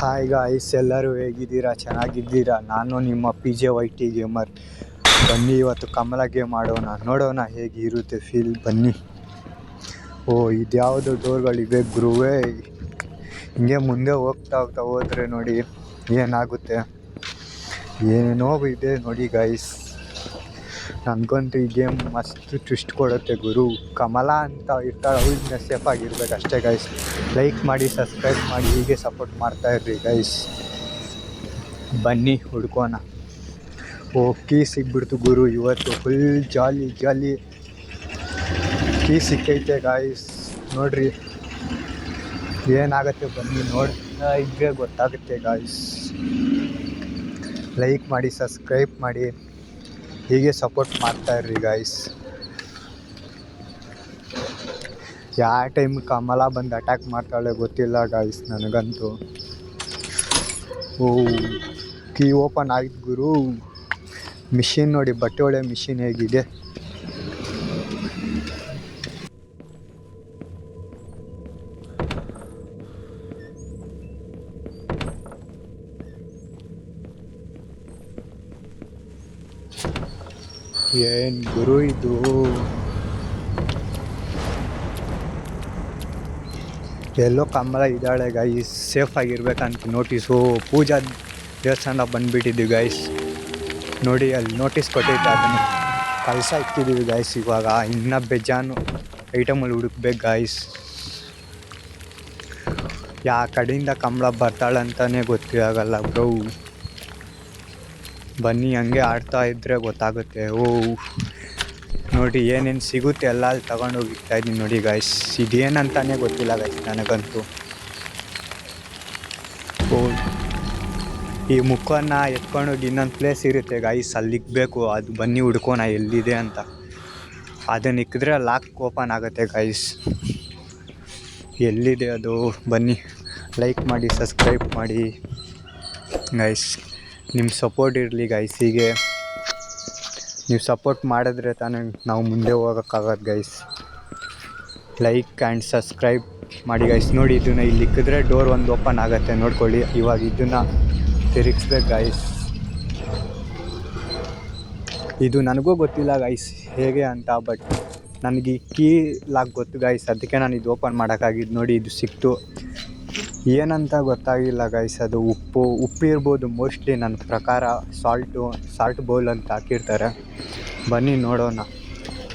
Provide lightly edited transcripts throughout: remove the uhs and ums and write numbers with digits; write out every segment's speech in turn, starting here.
Hi guys, ಎಲ್ಲರೂ ಹೇಗಿದ್ದೀರಾ? ಚೆನ್ನಾಗಿದ್ದೀರಾ? ನಾನು ನಿಮ್ಮ PJYT ಗೇಮರ್. ಬನ್ನಿ ಇವತ್ತು ಕಮಲ ಗೇಮ್ ಆಡೋಣ, ನೋಡೋಣ ಹೇಗಿರುತ್ತೆ ಫೀಲ್. ಬನ್ನಿ. ಇದ್ಯಾವುದು ಡೋರ್ಗಳಿವೆ ಗುರುವೇ. ಹಿಂಗೆ ಮುಂದೆ ಹೋಗ್ತಾ ಹೋದರೆ ನೋಡಿ ಏನಾಗುತ್ತೆ. ಏನೇನೋ ಇದೆ ನೋಡಿ ಗಾಯ್ಸ್. ನನಗಂತೂ ಈ ಗೇಮ್ ಮಸ್ತ್ ಟ್ವಿಸ್ಟ್ ಕೊಡುತ್ತೆ ಗುರು. ಕಮಲ ಅಂತ ಇರ್ತಾಳೆ, ಅವಳಿಂದ ಸೇಫಾಗಿರ್ಬೇಕು ಅಷ್ಟೇ ಗೈಸ್. ಲೈಕ್ ಮಾಡಿ, ಸಬ್ಸ್ಕ್ರೈಬ್ ಮಾಡಿ, ಹೀಗೆ ಸಪೋರ್ಟ್ ಮಾಡ್ತಾಯಿರ್ರಿ ಗೈಸ್. ಬನ್ನಿ ಹುಡ್ಕೋಣ. ಕೀ ಸಿಗ್ಬಿಡ್ತು ಗುರು. ಇವತ್ತು ಫುಲ್ ಜಾಲಿ ಕೀ ಸಿಕ್ಕೈತೆ ಗಾಯ್ಸ್. ನೋಡ್ರಿ ಏನಾಗುತ್ತೆ ಬನ್ನಿ, ನೋಡ್ತಾ ಇದ್ರೆ ಗೊತ್ತಾಗುತ್ತೆ ಗಾಯ್ಸ್. ಲೈಕ್ ಮಾಡಿ, ಸಬ್ಸ್ಕ್ರೈಬ್ ಮಾಡಿ, ಹೀಗೆ ಸಪೋರ್ಟ್ ಮಾಡ್ತಾಯಿರ್ರಿ ಗಾಯ್ಸ್. ಯಾವ ಟೈಮ್ ಕಮಲ ಬಂದು ಅಟ್ಯಾಕ್ ಮಾಡ್ತಾಳೆ ಗೊತ್ತಿಲ್ಲ ಗಾಯ್ಸ್ ನನಗಂತೂ. ಕೀ ಓಪನ್ ಆಯ್ತು ಗುರು. ಮಿಷಿನ್ ನೋಡಿ, ಬಟ್ಟೆ ಒಳ್ಳೆ ಮಿಷಿನ್ ಹೇಗಿದೆ. ಏನು ಗುರು ಇದು. ಎಲ್ಲೋ ಕಮಲ ಇದ್ದಾಳೆ ಗೈಸ್, ಸೇಫಾಗಿರ್ಬೇಕಂತ ನೋಟಿಸು. ಪೂಜಾ ದೇವಸ್ಥಾನ ಬಂದುಬಿಟ್ಟಿದ್ದೀವಿ ಗೈಸ್. ನೋಡಿ ಅಲ್ಲಿ ನೋಟಿಸ್ ಕೊಟ್ಟಿದ್ದೆ, ಅದನ್ನು ಕಲಸ ಇಕ್ಕಿದ್ದೀವಿ ಗೈಸ್. ಇವಾಗ ಇನ್ನೂ ಬೇಜಾನು ಐಟಮಲ್ಲಿ ಹುಡುಕ್ಬೇಕು ಗೈಸ್. ಯಾವ ಕಡೆಯಿಂದ ಕಮಲ ಬರ್ತಾಳಂತಲೇ ಗೊತ್ತಾಗಲ್ಲ ಬ್ರೋ. ಬನ್ನಿ ಹಂಗೆ ಆಡ್ತಾ ಇದ್ದರೆ ಗೊತ್ತಾಗುತ್ತೆ. ನೋಡಿ ಏನೇನು ಸಿಗುತ್ತೆ ಎಲ್ಲ ಅಲ್ಲಿ ತಗೊಂಡೋಗಿ ಇಕ್ತಾಯಿದ್ದೀನಿ ನೋಡಿ ಗಾಯ್ಸ್. ಇದೇನಂತಾನೆ ಗೊತ್ತಿಲ್ಲ ಗಾಯ್ಸ್ ನನಗಂತೂ. ಈ ಮುಖವನ್ನು ಎತ್ಕೊಂಡೋಗಿ ಇನ್ನೊಂದು ಪ್ಲೇಸ್ ಇರುತ್ತೆ ಗಾಯ್ಸ್, ಅಲ್ಲಿ ಇಕ್ಬೇಕು. ಅದು ಬನ್ನಿ ಹುಡ್ಕೋಣ ಎಲ್ಲಿದೆ ಅಂತ. ಅದನ್ನು ಇಕ್ಕಿದ್ರೆ ಲಾಕ್ ಓಪನ್ ಆಗುತ್ತೆ ಗಾಯ್ಸ್. ಎಲ್ಲಿದೆ ಅದು? ಬನ್ನಿ ಲೈಕ್ ಮಾಡಿ, ಸಬ್ಸ್ಕ್ರೈಬ್ ಮಾಡಿ ಗೈಸ್. ನಿಮ್ಮ ಸಪೋರ್ಟ್ ಇರಲಿ ಗೈಸ್. ಹೀಗೆ ನೀವು ಸಪೋರ್ಟ್ ಮಾಡಿದ್ರೆ ತಾನೇ ನಾವು ಮುಂದೆ ಹೋಗೋಕ್ಕಾಗತ್ತೆ ಗೈಸ್. ಲೈಕ್ ಆ್ಯಂಡ್ ಸಬ್ಸ್ಕ್ರೈಬ್ ಮಾಡಿ ಗೈಸ್. ನೋಡಿ ಇದನ್ನು ಇಲ್ಲಿ ಇಕ್ಕಿದ್ರೆ ಡೋರ್ ಒಂದು ಓಪನ್ ಆಗುತ್ತೆ, ನೋಡ್ಕೊಳ್ಳಿ. ಇವಾಗ ಇದನ್ನು ತಿರುಗಿಸ್ಬೇಕು ಗೈಸ್. ಇದು ನನಗೂ ಗೊತ್ತಿಲ್ಲ ಗೈಸ್ ಹೇಗೆ ಅಂತ, ಬಟ್ ನನಗೆ ಈ ಕೀ ಲಾಕ್ ಗೊತ್ತು ಗೈಸ್, ಅದಕ್ಕೆ ನಾನು ಇದು ಓಪನ್ ಮಾಡೋಕ್ಕಾಗಿದ್ದು. ನೋಡಿ ಇದು ಸಿಕ್ತು. ಏನಂತ ಗೊತ್ತಾಗಿಲ್ಲ ಗೈಸ್. ಅದು ಉಪ್ಪು ಇರ್ಬೋದು ಮೋಸ್ಟ್ಲಿ, ನನ್ನ ಪ್ರಕಾರ. ಸಾಲ್ಟ್ ಬೌಲ್ ಅಂತ ಹಾಕಿರ್ತಾರೆ. ಬನ್ನಿ ನೋಡೋಣ.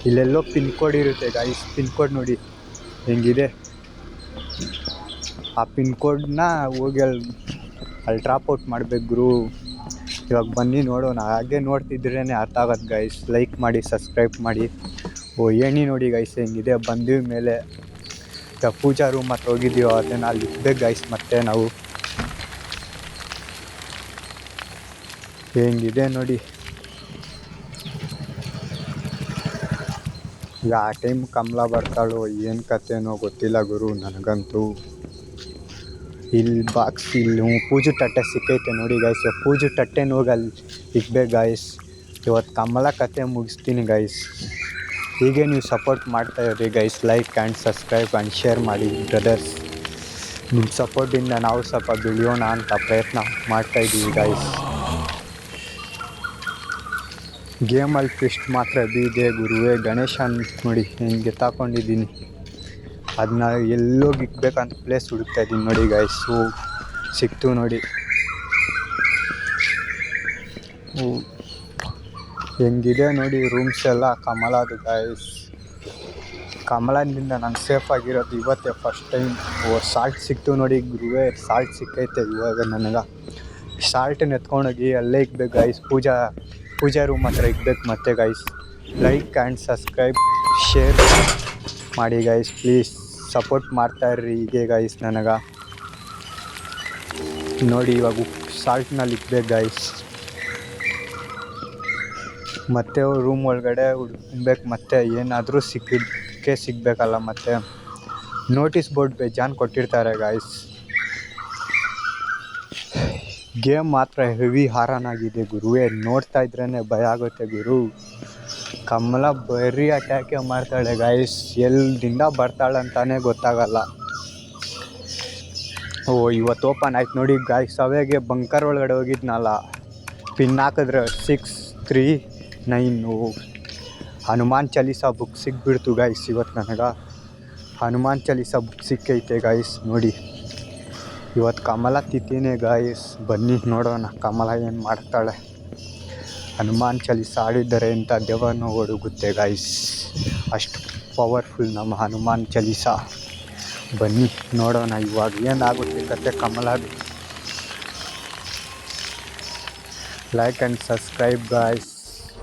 ಇಲ್ಲೆಲ್ಲೋ ಪಿನ್ ಕೋಡ್ ಇರುತ್ತೆ ಗೈಸ್. ಪಿನ್ ಕೋಡ್ ನೋಡಿ ಹೆಂಗಿದೆ. ಆ ಪಿನ್ ಕೋಡನ್ನ ಹೋಗಿ ಅಲ್ಲಿ ಡ್ರಾಪ್ ಔಟ್ ಮಾಡಬೇಕು ಗುರು. ಇವಾಗ ಬನ್ನಿ ನೋಡೋಣ. ಹಾಗೆ ನೋಡ್ತಿದ್ರೇ ಅರ್ಥ ಆಗೋದು ಗೈಸ್. ಲೈಕ್ ಮಾಡಿ, ಸಬ್ಸ್ಕ್ರೈಬ್ ಮಾಡಿ. ಏಣಿ ನೋಡಿ ಗೈಸ್ ಹೆಂಗಿದೆ. ಬಂದಿವ ಮೇಲೆ ಪೂಜಾ ರೂಮ್ ಹತ್ರ ಹೋಗಿದ್ದೀವೋ ಅದನ್ನು ಅಲ್ಲಿ ಇಕ್ಬೇಕು ಗೈಸ್. ಮತ್ತೆ ನಾವು ಹೆಂಗಿದೆ ನೋಡಿ. ಯಾವ ಟೈಮ್ ಕಮಲ ಬರ್ತಾಳೋ ಏನು ಕತೆನೋ ಗೊತ್ತಿಲ್ಲ ಗುರು ನನಗಂತೂ. ಇಲ್ಲಿ ಬಾಕ್ಸ್, ಇಲ್ಲಿ ಪೂಜೆ ತಟ್ಟೆ ಸಿಕ್ಕೈತೆ ನೋಡಿ ಗೈಸ್. ಪೂಜೆ ತಟ್ಟೆನ ಹೋಗಿ ಅಲ್ಲಿ ಇಕ್ಬೇಕು ಗೈಸ್. ಇವತ್ತು ಕಮಲ ಕತೆ ಮುಗಿಸ್ತೀನಿ ಗೈಸ್. ಹೀಗೆ ನೀವು ಸಪೋರ್ಟ್ ಮಾಡ್ತಾಯಿರ್ರಿ guys. Like and subscribe and share ಮಾಡಿ ಬ್ರದರ್ಸ್. ನಿಮ್ಮ ಸಪೋರ್ಟಿಂದ ನಾವು ಸ್ವಲ್ಪ ಬೆಳೆಯೋಣ ಅಂತ ಪ್ರಯತ್ನ ಮಾಡ್ತಾಯಿದ್ದೀವಿ ಗೈಸ್. ಗೇಮಲ್ಲಿ ಟ್ವಿಸ್ಟ್ ಮಾತ್ರ ಇದೆ ಗುರುವೇ. ಗಣೇಶನ್ ನೋಡಿ ಹೆಂಗೆ ತಗೊಂಡಿದ್ದೀನಿ. ಅದನ್ನ ಎಲ್ಲೋಗಿ ಇಕ್ಬೇಕಂತ ಪ್ಲೇಸ್ ಹುಡುಕ್ತಾಯಿದ್ದೀನಿ ನೋಡಿ ಗೈಸ್. ಸಿಕ್ತು ನೋಡಿ. ಹೆಂಗಿದೆ ನೋಡಿ ರೂಮ್ಸ್ ಎಲ್ಲ ಕಮಲದು ಗೈಸ್. ಕಮಲದಿಂದ ನಾನು ಸೇಫಾಗಿರೋದು ಇವತ್ತೇ ಫಸ್ಟ್ ಟೈಮ್. ಸಾಲ್ಟ್ ಸಿಕ್ತು ನೋಡಿ ಗುರುವೇ. ಸಾಲ್ಟ್ ಸಿಕ್ಕೈತೆ ಇವಾಗ ನನಗೆ. ಸಾಲ್ಟನ್ನ ಎತ್ಕೊಂಡೋಗಿ ಅಲ್ಲೇ ಇಕ್ಬೇಕು ಗೈಸ್. ಪೂಜಾ ರೂಮ್ ಹತ್ರ ಇಕ್ಬೇಕು ಮತ್ತೆ guys. Like and subscribe share ಮಾಡಿ ಗೈಸ್. ಪ್ಲೀಸ್ ಸಪೋರ್ಟ್ ಮಾಡ್ತಾಯಿರ್ರಿ ಹೀಗೆ ಗೈಸ್ ನನಗೆ. ನೋಡಿ ಇವಾಗ ಸಾಲ್ಟ್ನಲ್ಲಿ ಇಕ್ಬೇಕು ಗೈಸ್. ಮತ್ತೆ ರೂಮ್ ಒಳಗಡೆ ಹುಡ್ಬೇಕು. ಮತ್ತೆ ಏನಾದರೂ ಸಿಗಬೇಕಲ್ಲ. ಮತ್ತೆ ನೋಟಿಸ್ ಬೋರ್ಡ್ ಬೇಜಾನ್ ಕೊಟ್ಟಿರ್ತಾರೆ ಗಾಯ್ಸ್. ಗೇಮ್ ಮಾತ್ರ ಹೆವಿ ಹಾರನ್ ಆಗಿದೆ ಗುರುವೇ. ನೋಡ್ತಾ ಇದ್ರೇ ಭಯ ಆಗುತ್ತೆ ಗುರು. ಕಮಲ ಬರೀ ಅಟ್ಯಾಕೆ ಮಾಡ್ತಾಳೆ ಗಾಯ್ಸ್. ಎಲ್ಲಿಂದ ಬರ್ತಾಳಂತಾನೆ ಗೊತ್ತಾಗಲ್ಲ. ಓ ಇವತ್ತು ಓಪನ್ ಆಯ್ತು ನೋಡಿ ಗಾಯ್ಸ್. ಅವಾಗೆ ಬಂಕರ್ ಒಳಗಡೆ ಹೋಗಿದ್ನಲ್ಲ, ಪಿನ್ ಹಾಕಿದ್ರೆ 639 ಹನುಮಾನ್ ಚಾಲೀಸ ಬುಕ್ ಸಿಕ್ಬಿಡ್ತು ಗಾಯ್ಸ್. ಇವತ್ತು ನನಗೆ ಹನುಮಾನ್ ಚಾಲೀಸ ಬುಕ್ ಸಿಕ್ಕೈತೆ ಗಾಯ್ಸ್. ನೋಡಿ ಇವತ್ತು ಕಮಲ ತಿಥಿನೇ ಗಾಯ್ಸ್. ಬನ್ನಿ ನೋಡೋಣ ಕಮಲ ಏನು ಮಾಡ್ತಾಳೆ. ಹನುಮಾನ್ ಚಾಲೀಸ ಆಡಿದ್ದಾರೆ ಅಂತ ದೆವ್ವನೂ ಹುಡುಗುತ್ತೆ ಗಾಯ್ಸ್. ಅಷ್ಟು ಪವರ್ಫುಲ್ ನಮ್ಮ ಹನುಮಾನ್ ಚಾಲೀಸ. ಬನ್ನಿ ನೋಡೋಣ ಇವಾಗ ಏನಾಗುತ್ತೆ ಕತೆ ಕಮಲದು. Like and subscribe guys,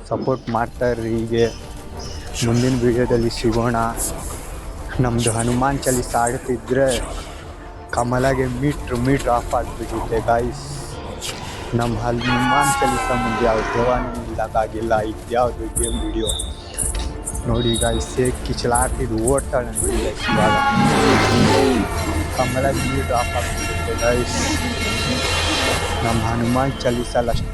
support ಮಾಡ್ತಾಯಿರ್ರಿ. ಹೀಗೆ ಮುಂದಿನ ವೀಡಿಯೋದಲ್ಲಿ ಸಿಗೋಣ. ನಮ್ಮದು ಹನುಮಾನ್ ಚಾಲೀಸ ಆಡ್ತಿದ್ರೆ ಕಮಲಾಗೆ ಮೀಟ್ರ್ ಆಫ್ ಆಗಿಬಿಟ್ಟಿದೆ ಗಾಯ್ಸ್. ನಮ್ಮ ಹನುಮಾನ್ ಚಾಲೀಸ ಮುಂದೆ ಯಾವ ದೇವಾನು ಇಲ್ಲದಾಗಿಲ್ಲ. ಇದ್ಯಾವುದು ಗೇಮ್ ವಿಡಿಯೋ ನೋಡಿ ಗಾಯ್ಸ್. ಹೇಗೆ ಕಿಚ್ಚಲಾಡ್ತಿದ್ದು ಓಡ್ತಾಳೆ ನೋಡಿ ಗಾಯ್ಸ್. ಇವಾಗ ಕಮಲಾಗೆ ಮೀಟ್ರ್ ಆಫ್ ಆಗಿಬಿಟ್ಟಿದೆ ಗಾಯ್ಸ್. ನಮ್ಮ ಹನುಮಾನ್ ಚಾಲೀಸಲ್ಲಿ ಅಷ್ಟು